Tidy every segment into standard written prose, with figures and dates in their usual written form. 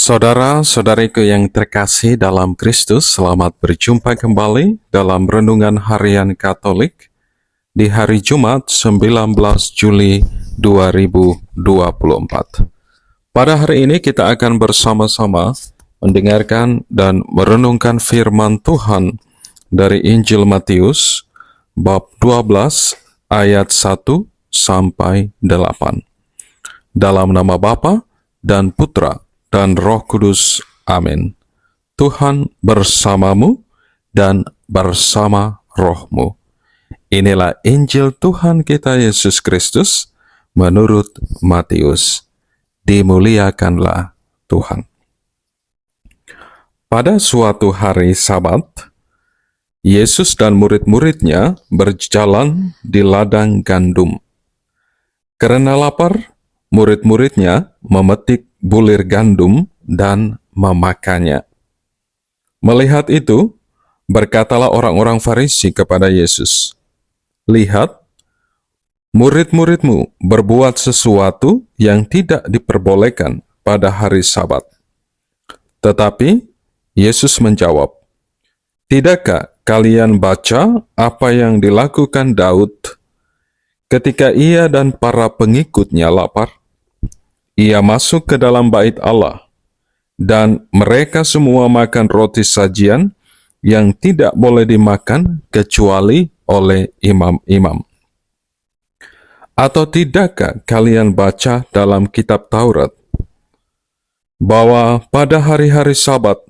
Saudara-saudariku yang terkasih dalam Kristus, selamat berjumpa kembali dalam Renungan Harian Katolik di hari Jumat 19 Juli 2024. Pada hari ini kita akan bersama-sama mendengarkan dan merenungkan firman Tuhan dari Injil Matius bab 12 ayat 1 sampai 8. Dalam nama Bapa dan Putra dan Roh Kudus. Amin. Tuhan bersamamu dan bersama rohmu. Inilah Injil Tuhan kita Yesus Kristus menurut Matius. Dimuliakanlah Tuhan. Pada suatu hari Sabat, Yesus dan murid-muridnya berjalan di ladang gandum. Karena lapar, murid-muridnya memetik bulir gandum dan memakannya. Melihat itu, berkatalah orang-orang Farisi kepada Yesus, "Lihat, murid-muridmu berbuat sesuatu yang tidak diperbolehkan pada hari Sabat." Tetapi Yesus menjawab, "Tidakkah kalian baca apa yang dilakukan Daud ketika ia dan para pengikutnya lapar? Ia masuk ke dalam bait Allah, dan mereka semua makan roti sajian yang tidak boleh dimakan kecuali oleh imam-imam. Atau tidakkah kalian baca dalam kitab Taurat bahwa pada hari-hari Sabat,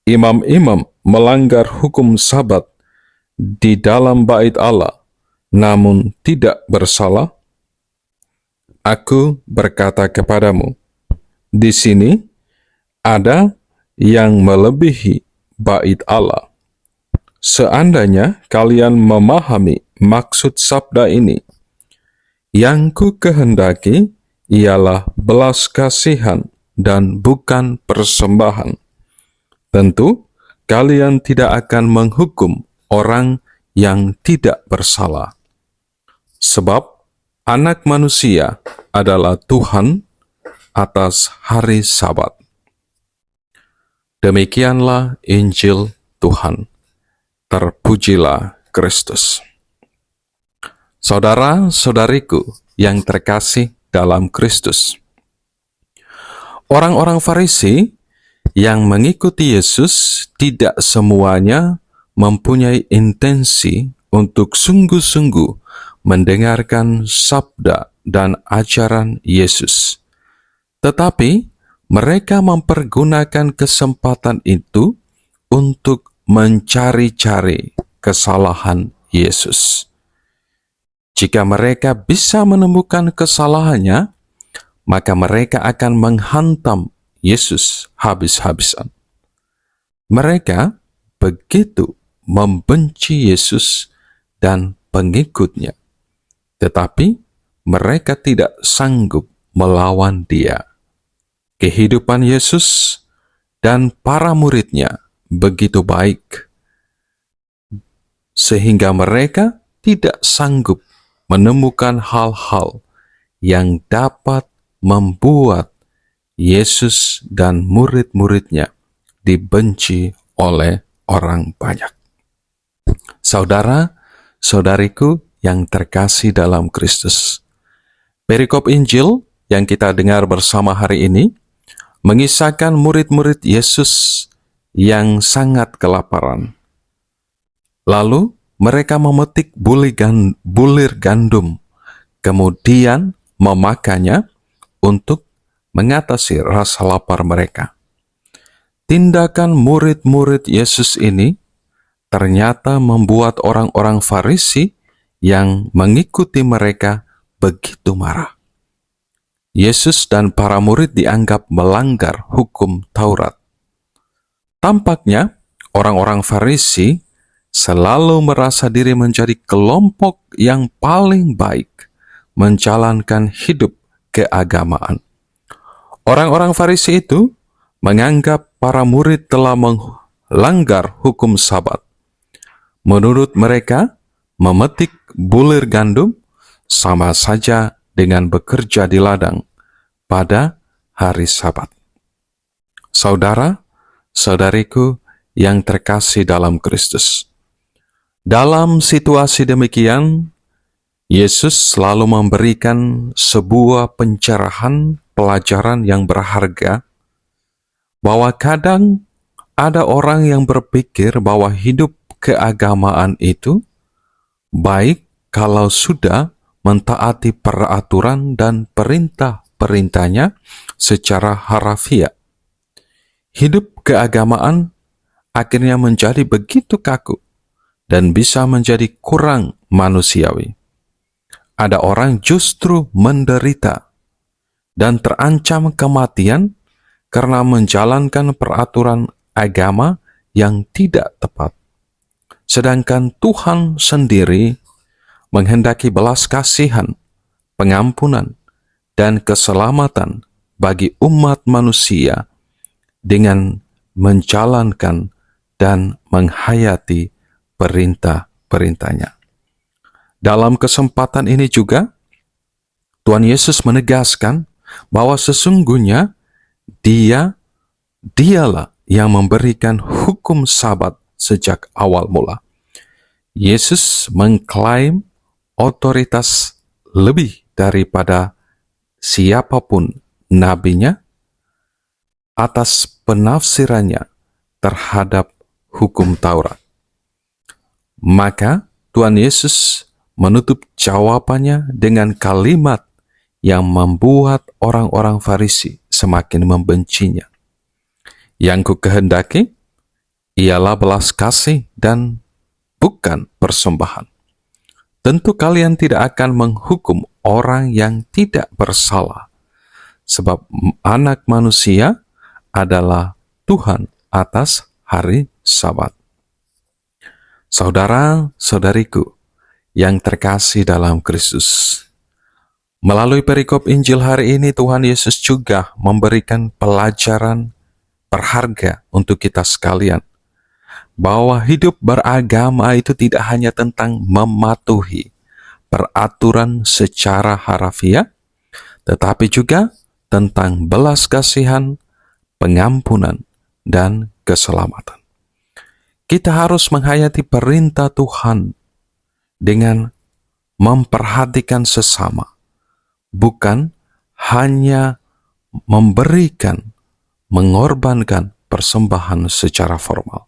imam-imam melanggar hukum Sabat di dalam bait Allah, namun tidak bersalah? Aku berkata kepadamu, di sini ada yang melebihi bait Allah. Seandainya kalian memahami maksud sabda ini, yang ku kehendaki ialah belas kasihan dan bukan persembahan. Tentu kalian tidak akan menghukum orang yang tidak bersalah. Sebab Anak Manusia adalah Tuhan atas hari Sabat." Demikianlah Injil Tuhan. Terpujilah Kristus. Saudara-saudariku yang terkasih dalam Kristus, orang-orang Farisi yang mengikuti Yesus tidak semuanya mempunyai intensi untuk sungguh-sungguh mendengarkan sabda dan ajaran Yesus. Tetapi mereka mempergunakan kesempatan itu untuk mencari-cari kesalahan Yesus. Jika mereka bisa menemukan kesalahannya, maka mereka akan menghantam Yesus habis-habisan. Mereka begitu membenci Yesus dan pengikutnya, tetapi mereka tidak sanggup melawan Dia. Kehidupan Yesus dan para muridnya begitu baik, sehingga mereka tidak sanggup menemukan hal-hal yang dapat membuat Yesus dan murid-muridnya dibenci oleh orang banyak. Saudara-saudariku yang terkasih dalam Kristus, perikop Injil yang kita dengar bersama hari ini mengisahkan murid-murid Yesus yang sangat kelaparan. Lalu mereka memetik bulir gandum, kemudian memakannya untuk mengatasi rasa lapar mereka. Tindakan murid-murid Yesus ini ternyata membuat orang-orang Farisi yang mengikuti mereka begitu marah. Yesus dan para murid dianggap melanggar hukum Taurat. Tampaknya orang-orang Farisi selalu merasa diri menjadi kelompok yang paling baik menjalankan hidup keagamaan. Orang-orang Farisi itu menganggap para murid telah melanggar hukum Sabat. Menurut mereka, memetik bulir gandum sama saja dengan bekerja di ladang pada hari Sabat. Saudara-saudariku yang terkasih dalam Kristus. Dalam situasi demikian, Yesus selalu memberikan sebuah pencerahan pelajaran yang berharga, bahwa kadang ada orang yang berpikir bahwa hidup keagamaan itu baik kalau sudah mentaati peraturan dan perintah-perintahnya secara harafiah. Hidup keagamaan akhirnya menjadi begitu kaku dan bisa menjadi kurang manusiawi. Ada orang justru menderita dan terancam kematian karena menjalankan peraturan agama yang tidak tepat. Sedangkan Tuhan sendiri menghendaki belas kasihan, pengampunan, dan keselamatan bagi umat manusia dengan menjalankan dan menghayati perintah-perintahnya. Dalam kesempatan ini juga, Tuhan Yesus menegaskan bahwa sesungguhnya Dialah yang memberikan hukum Sabat sejak awal mula. Yesus mengklaim otoritas lebih daripada siapapun nabinya atas penafsirannya terhadap hukum Taurat. Maka Tuhan Yesus menutup jawabannya dengan kalimat yang membuat orang-orang Farisi semakin membencinya. Yang kukehendaki ialah belas kasih dan bukan persembahan. Tentu kalian tidak akan menghukum orang yang tidak bersalah, sebab Anak Manusia adalah Tuhan atas hari Sabat. Saudara-saudariku yang terkasih dalam Kristus, melalui perikop Injil hari ini Tuhan Yesus juga memberikan pelajaran berharga untuk kita sekalian, bahwa hidup beragama itu tidak hanya tentang mematuhi peraturan secara harafiah, tetapi juga tentang belas kasihan, pengampunan, dan keselamatan. Kita harus menghayati perintah Tuhan dengan memperhatikan sesama, bukan hanya mengorbankan persembahan secara formal.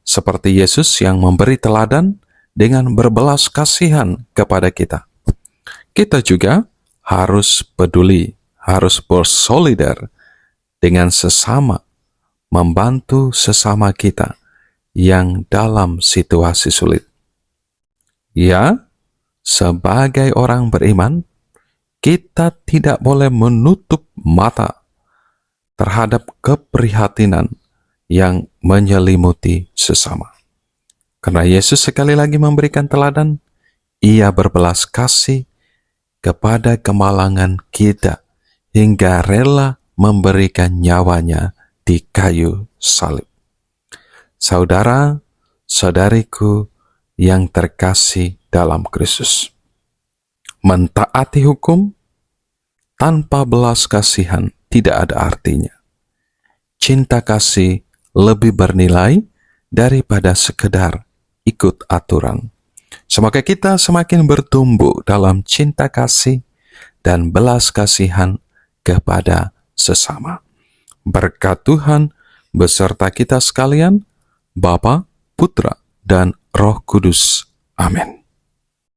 Seperti Yesus yang memberi teladan dengan berbelas kasihan kepada kita. Kita juga harus peduli, harus bersolidar dengan sesama, membantu sesama kita yang dalam situasi sulit. Ya, sebagai orang beriman, kita tidak boleh menutup mata terhadap keprihatinan yang menyelimuti sesama. Karena Yesus sekali lagi memberikan teladan, Ia berbelas kasih kepada kemalangan kita hingga rela memberikan nyawanya di kayu salib. Saudara-saudariku yang terkasih dalam Kristus, mentaati hukum tanpa belas kasihan tidak ada artinya. Cinta kasih lebih bernilai daripada sekedar ikut aturan. Semoga kita semakin bertumbuh dalam cinta kasih dan belas kasihan kepada sesama. Berkat Tuhan beserta kita sekalian, Bapa, Putra, dan Roh Kudus. Amin.